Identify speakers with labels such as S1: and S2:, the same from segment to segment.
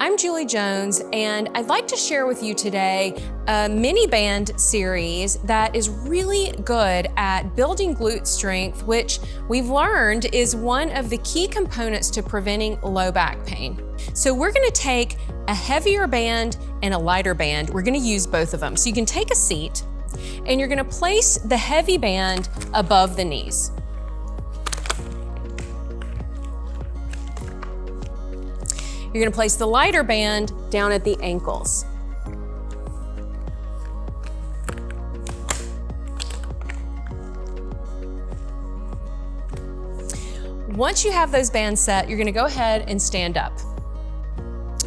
S1: I'm Julie Jones, and I'd like to share with you today a mini band series that is really good at building glute strength, which we've learned is one of the key components to preventing low back pain. So we're gonna take a heavier band and a lighter band. We're gonna use both of them. So you can take a seat and you're gonna place the heavy band above the knees. You're gonna place the lighter band down at the ankles. Once you have those bands set, you're gonna go ahead and stand up.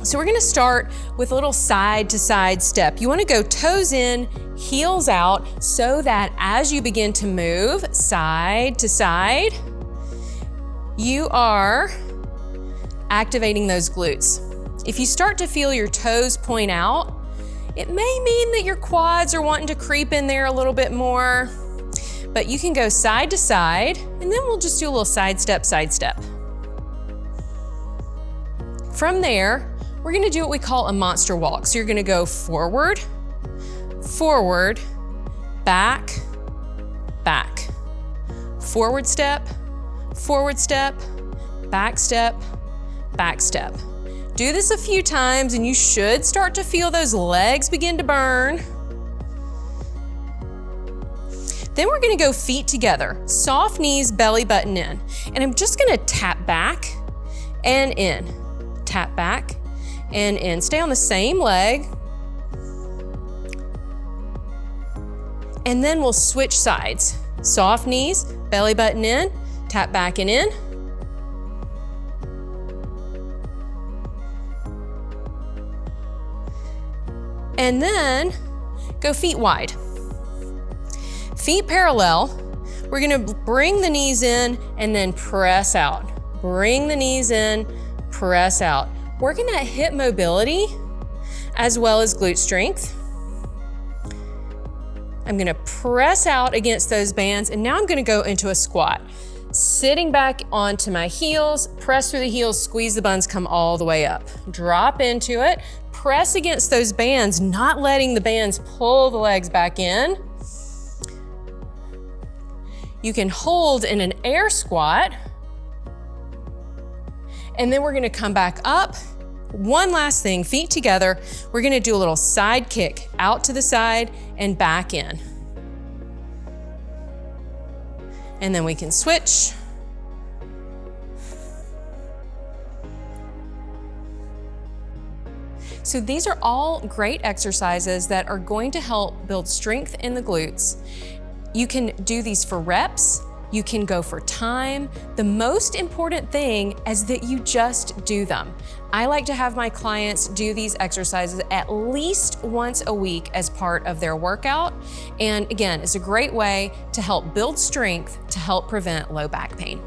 S1: So we're gonna start with a little side to side step. You wanna go toes in, heels out, so that as you begin to move side to side, you are activating those glutes. If you start to feel your toes point out, it may mean that your quads are wanting to creep in there a little bit more, but you can go side to side, and then we'll just do a little side step, side step. From there, we're gonna do what we call a monster walk. So you're gonna go forward, forward, back, back. Forward step, back step, back step. Do this a few times and you should start to feel those legs begin to burn. Then we're gonna go feet together, soft knees, belly button in. And I'm just gonna tap back and in, tap back and in. Stay on the same leg. And then we'll switch sides. Soft knees, belly button in, tap back and in. And then go feet wide. Feet parallel. We're gonna bring the knees in and then press out. Bring the knees in, press out. Working that hip mobility as well as glute strength. I'm gonna press out against those bands, and now I'm gonna go into a squat. Sitting back onto my heels, press through the heels, squeeze the buns, come all the way up. Drop into it, press against those bands, not letting the bands pull the legs back in. You can hold in an air squat, and then we're gonna come back up. One last thing, feet together. We're gonna do a little side kick out to the side and back in. And then we can switch. So these are all great exercises that are going to help build strength in the glutes. You can do these for reps, you can go for time. The most important thing is that you just do them. I like to have my clients do these exercises at least once a week as part of their workout. And again, it's a great way to help build strength to help prevent low back pain.